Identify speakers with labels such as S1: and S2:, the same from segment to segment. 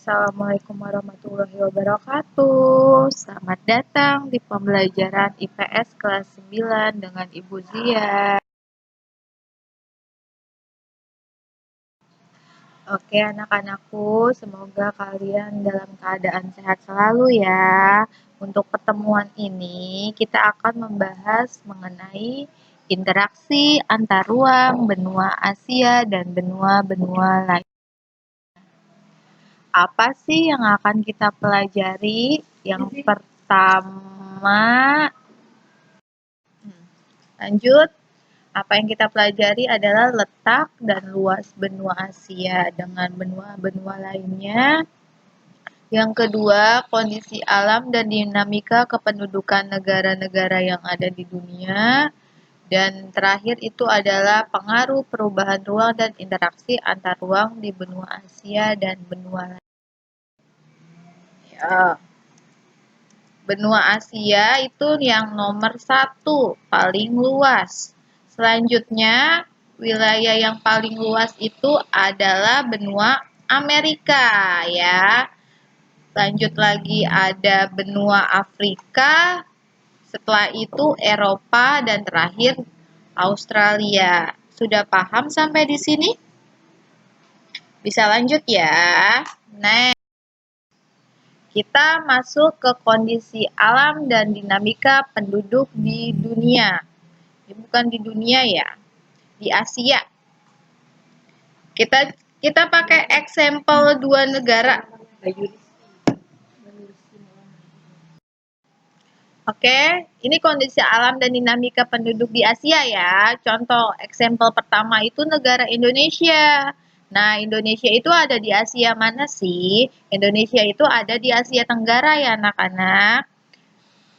S1: Assalamualaikum warahmatullahi wabarakatuh. Selamat datang di pembelajaran IPS kelas 9 dengan Ibu Zia. Oke anak-anakku, semoga kalian dalam keadaan sehat selalu ya. Untuk pertemuan ini, kita akan membahas mengenai interaksi antar ruang benua Asia dan benua-benua lain. Apa sih yang akan kita pelajari? Yang pertama, lanjut. Apa yang kita pelajari adalah letak dan luas benua Asia dengan benua-benua lainnya. Yang kedua, kondisi alam dan dinamika kependudukan negara-negara yang ada di dunia. Dan terakhir itu adalah pengaruh perubahan ruang dan interaksi antar ruang di benua Asia dan benua lain. Ya. Benua Asia itu yang nomor 1, paling luas. Selanjutnya, wilayah yang paling luas itu adalah benua Amerika ya. Lanjut lagi ada benua Afrika, setelah itu Eropa, dan terakhir Australia. Sudah paham sampai di sini? Bisa lanjut ya. Next. Kita masuk ke kondisi alam dan dinamika penduduk di dunia. Ini bukan di dunia ya, di Asia. Kita pakai example 2 negara. Oke, ini kondisi alam dan dinamika penduduk di Asia ya. Contoh example pertama itu negara Indonesia. Nah, Indonesia itu ada di Asia mana sih? Indonesia itu ada di Asia Tenggara ya anak-anak.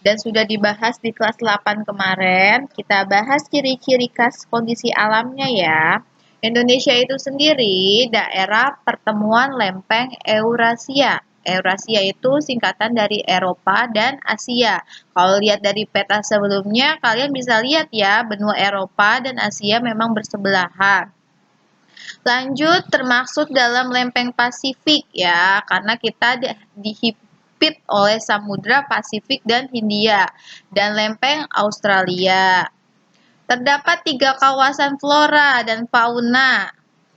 S1: Dan sudah dibahas di kelas 8 kemarin. Kita bahas ciri-ciri khas kondisi alamnya ya. Indonesia itu sendiri daerah pertemuan lempeng Eurasia. Eurasia itu singkatan dari Eropa dan Asia. Kalau lihat dari peta sebelumnya, kalian bisa lihat ya, benua Eropa dan Asia memang bersebelahan. Lanjut, termasuk dalam lempeng Pasifik ya, karena kita dihimpit oleh Samudra Pasifik dan Hindia, dan lempeng Australia. Terdapat 3 kawasan flora dan fauna.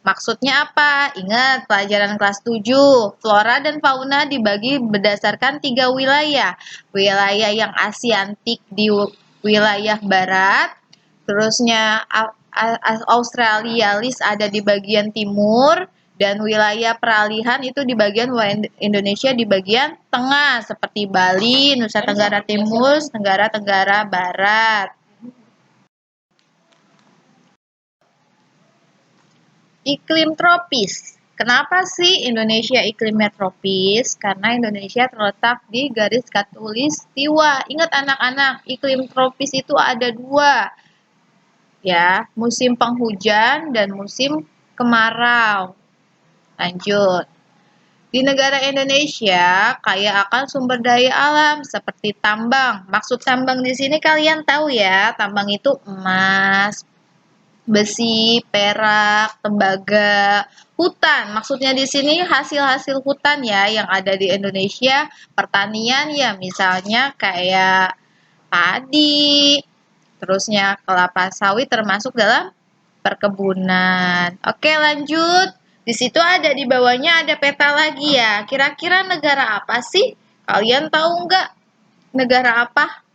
S1: Maksudnya apa? Ingat pelajaran kelas 7. Flora dan fauna dibagi berdasarkan 3 wilayah. Wilayah yang Asiatik di wilayah barat, terusnya Australialis ada di bagian timur, dan wilayah peralihan itu di bagian Indonesia di bagian tengah, seperti Bali, Nusa Tenggara Timur, Tenggara Barat. Iklim tropis. Kenapa sih Indonesia iklimnya tropis? Karena Indonesia terletak di garis khatulistiwa. Ingat anak-anak, iklim tropis itu ada 2. Ya, musim penghujan dan musim kemarau. Lanjut. Di negara Indonesia kaya akan sumber daya alam seperti tambang. Maksud tambang di sini kalian tahu ya, tambang itu emas, besi, perak, tembaga, hutan. Maksudnya di sini hasil-hasil hutan ya yang ada di Indonesia, pertanian ya misalnya kayak padi, terusnya kelapa sawit termasuk dalam perkebunan. Oke, lanjut. Di situ ada di bawahnya ada peta lagi ya. Kira-kira negara apa sih? Kalian tahu nggak negara apa?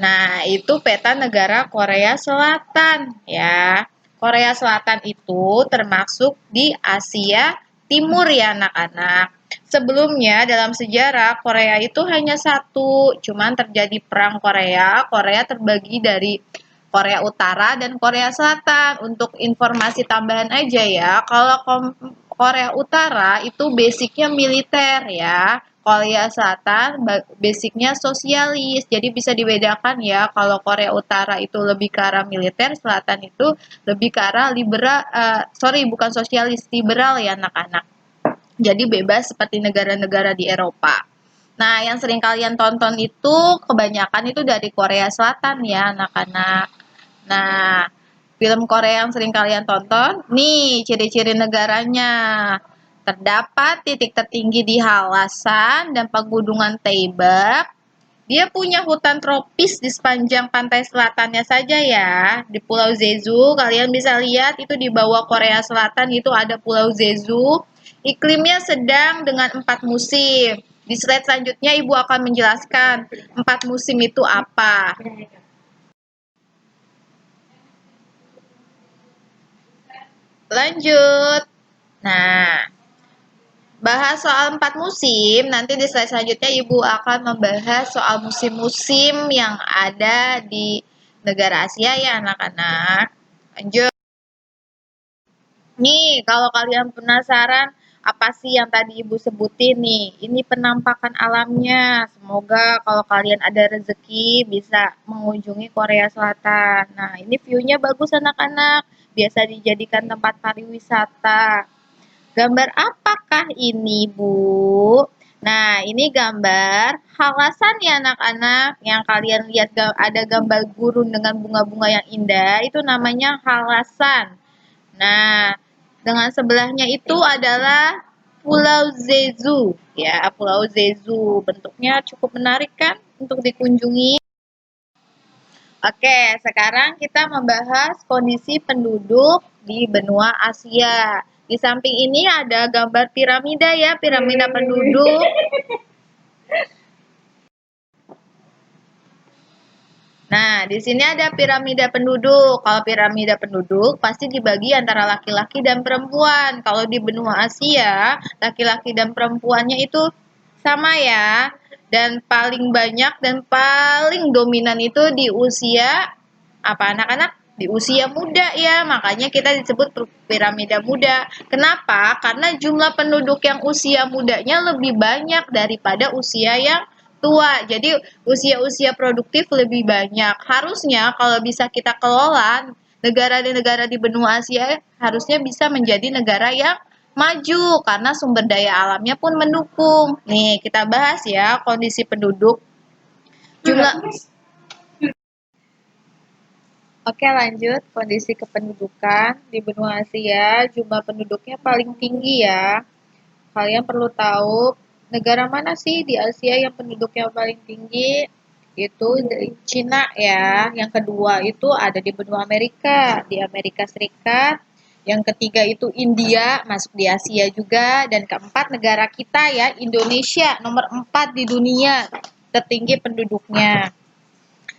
S1: Nah, itu peta negara Korea Selatan ya. Korea Selatan itu termasuk di Asia Timur ya anak-anak. Sebelumnya dalam sejarah Korea itu hanya satu, cuman terjadi perang Korea. Korea terbagi dari Korea Utara dan Korea Selatan. Untuk informasi tambahan aja ya, kalau Korea Utara itu basicnya militer ya. Korea Selatan basicnya sosialis, jadi bisa dibedakan ya. Kalau Korea Utara itu lebih ke arah militer, Selatan itu lebih ke arah liberal, bukan sosialis, liberal ya anak-anak. Jadi bebas seperti negara-negara di Eropa. Nah, yang sering kalian tonton itu kebanyakan itu dari Korea Selatan ya anak-anak. Nah, film Korea yang sering kalian tonton, nih ciri-ciri negaranya. Terdapat titik tertinggi di Halasan dan pegunungan Taibab. Dia punya hutan tropis di sepanjang pantai selatannya saja ya. Di Pulau Jeju, kalian bisa lihat itu di bawah Korea Selatan itu ada Pulau Jeju. Iklimnya sedang dengan 4 musim. Di slide selanjutnya Ibu akan menjelaskan 4 musim itu apa. Lanjut. Nah, bahas soal 4 musim, nanti di slide selanjutnya Ibu akan membahas soal musim-musim yang ada di negara Asia ya anak-anak. Lanjut. Nih, kalau kalian penasaran apa sih yang tadi Ibu sebutin nih, ini penampakan alamnya. Semoga kalau kalian ada rezeki bisa mengunjungi Korea Selatan. Nah, ini view-nya bagus anak-anak, biasa dijadikan tempat pariwisata. Gambar apakah ini, Bu? Nah, ini gambar Halasan ya anak-anak. Yang kalian lihat ada gambar gurun dengan bunga-bunga yang indah, itu namanya Halasan. Nah, dengan sebelahnya itu adalah Pulau Jeju. Ya, Pulau Jeju. Bentuknya cukup menarik kan untuk dikunjungi. Oke, sekarang kita membahas kondisi penduduk di benua Asia. Di samping ini ada gambar piramida ya, piramida penduduk. Nah, di sini ada piramida penduduk. Kalau piramida penduduk pasti dibagi antara laki-laki dan perempuan. Kalau di benua Asia, laki-laki dan perempuannya itu sama ya. Dan paling banyak dan paling dominan itu di usia apa anak-anak? Di usia muda ya. Makanya kita disebut piramida muda. Kenapa? Karena jumlah penduduk yang usia mudanya lebih banyak daripada usia yang tua. Jadi usia-usia produktif lebih banyak. Harusnya kalau bisa kita kelola negara di benua Asia harusnya bisa menjadi negara yang maju karena sumber daya alamnya pun mendukung. Nih, kita bahas ya kondisi penduduk. Jumlah Oke, lanjut kondisi kependudukan di benua Asia, jumlah penduduknya paling tinggi ya. Kalian perlu tahu negara mana sih di Asia yang penduduknya paling tinggi? Itu dari Cina ya. Yang kedua itu ada di benua Amerika, di Amerika Serikat. Yang ketiga itu India, masuk di Asia juga. Dan keempat negara kita ya, Indonesia, nomor 4 di dunia tertinggi penduduknya.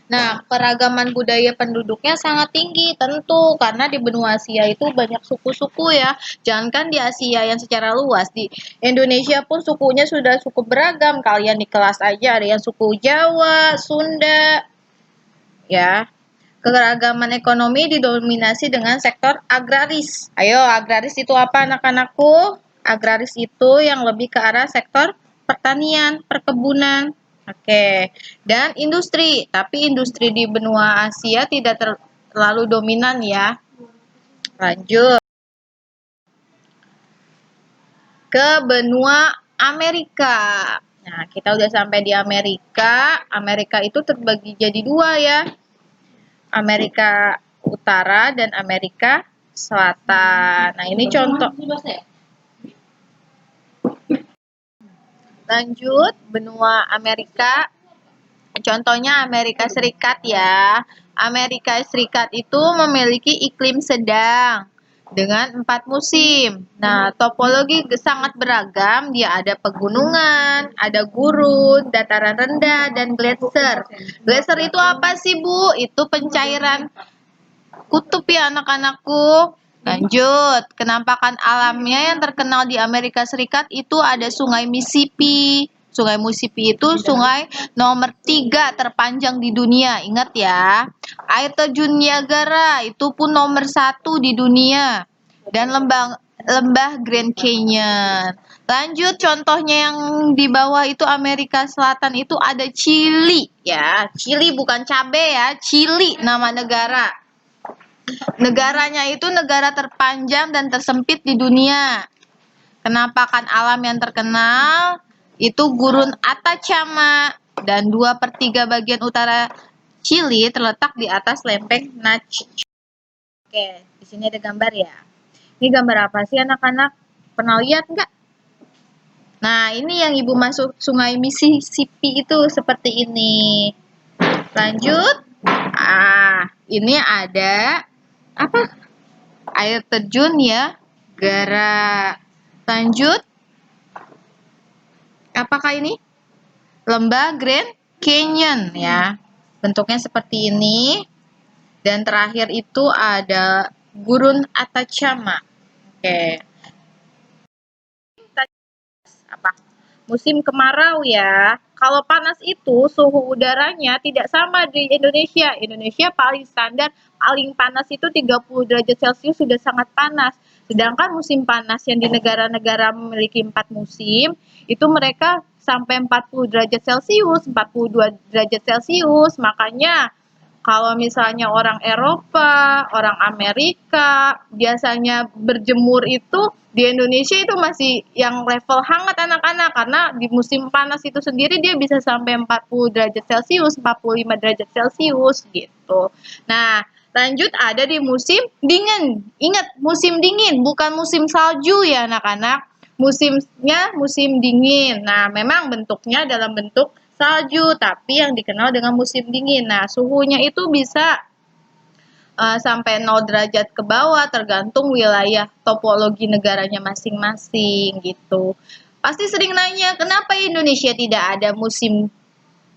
S1: Nah, keragaman budaya penduduknya sangat tinggi, tentu karena di benua Asia itu banyak suku-suku ya. Jangankan di Asia yang secara luas, di Indonesia pun sukunya sudah cukup beragam. Kalian di kelas aja ada yang suku Jawa, Sunda, ya. Keragaman ekonomi didominasi dengan sektor agraris. Ayo, agraris itu apa anak-anakku? Agraris itu yang lebih ke arah sektor pertanian, perkebunan. Oke, dan industri. Tapi industri di benua Asia tidak terlalu dominan ya. Lanjut ke benua Amerika. Nah, kita udah sampai di Amerika. Amerika itu terbagi jadi dua ya. Amerika Utara dan Amerika Selatan. Nah, ini contoh. Lanjut, benua Amerika. Contohnya Amerika Serikat ya. Amerika Serikat itu memiliki iklim sedang dengan 4 musim. Nah, topologi sangat beragam. Dia ada pegunungan, ada gurun, dataran rendah, dan gletser. Gletser itu apa sih, Bu? Itu pencairan kutub ya anak-anakku. Lanjut, kenampakan alamnya yang terkenal di Amerika Serikat itu ada Sungai Mississippi. Sungai Mississippi itu sungai nomor 3 terpanjang di dunia. Ingat ya. Air terjun Niagara itu pun nomor 1 di dunia. Dan lembah Grand Canyon. Lanjut, contohnya yang di bawah itu Amerika Selatan itu ada Chili ya. Chili bukan cabe ya, Chili nama negara. Negaranya itu negara terpanjang dan tersempit di dunia. Kenampakan alam yang terkenal itu gurun Atacama dan 2/3 bagian utara Chili terletak di atas lempeng Nacho. Oke, di sini ada gambar ya. Ini gambar apa sih anak-anak? Pernah lihat nggak? Nah, ini yang Ibu masuk Sungai Mississippi itu seperti ini. Lanjut. Ini ada apa? Air terjun ya. Gara. Lanjut. Apakah ini? Lembah Grand Canyon ya. Bentuknya seperti ini. Dan terakhir itu ada Gurun Atacama. Oke. Apa? Musim kemarau ya. Kalau panas itu suhu udaranya tidak sama di Indonesia. Indonesia paling standar, paling panas itu 30 derajat Celcius sudah sangat panas. Sedangkan musim panas yang di negara-negara memiliki 4 musim, itu mereka sampai 40 derajat Celcius, 42 derajat Celcius. Makanya kalau misalnya orang Eropa, orang Amerika, biasanya berjemur itu di Indonesia itu masih yang level hangat anak-anak, karena di musim panas itu sendiri dia bisa sampai 40 derajat Celcius, 45 derajat Celcius gitu. Nah, lanjut ada di musim dingin. Ingat, musim dingin, bukan musim salju ya anak-anak. Musimnya musim dingin. Nah, memang bentuknya dalam bentuk salju, tapi yang dikenal dengan musim dingin. Nah, suhunya itu bisa sampai 0 derajat ke bawah, tergantung wilayah topologi negaranya masing-masing gitu. Pasti sering nanya, kenapa Indonesia tidak ada musim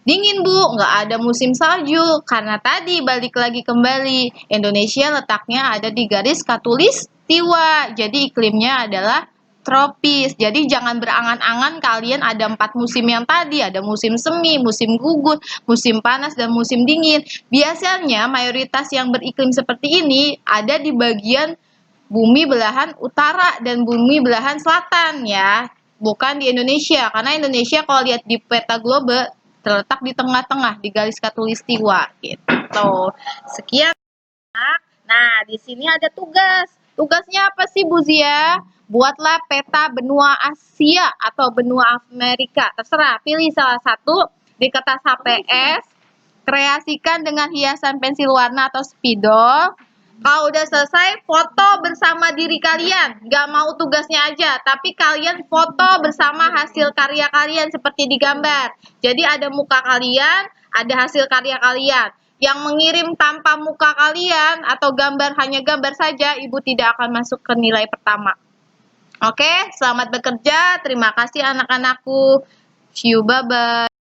S1: dingin Bu, nggak ada musim salju? Karena tadi balik lagi kembali, Indonesia letaknya ada di garis khatulistiwa, jadi iklimnya adalah tropis. Jadi jangan berangan-angan kalian ada 4 musim yang tadi, ada musim semi, musim gugur, musim panas, dan musim dingin. Biasanya mayoritas yang beriklim seperti ini ada di bagian bumi belahan utara dan bumi belahan selatan ya, bukan di Indonesia. Karena Indonesia kalau lihat di peta globe terletak di tengah-tengah di garis khatulistiwa gitu. Sekian. Nah, di sini ada tugas. Tugasnya apa sih Bu Zia? Buatlah peta benua Asia atau benua Amerika. Terserah, pilih salah satu di kertas HPS. Kreasikan dengan hiasan pensil warna atau spidol. Kalau udah selesai, foto bersama diri kalian. Gak mau tugasnya aja, tapi kalian foto bersama hasil karya kalian seperti di gambar. Jadi ada muka kalian, ada hasil karya kalian. Yang mengirim tanpa muka kalian atau gambar hanya gambar saja, Ibu tidak akan masuk ke nilai pertama. Oke, selamat bekerja. Terima kasih anak-anakku. See you, bye-bye.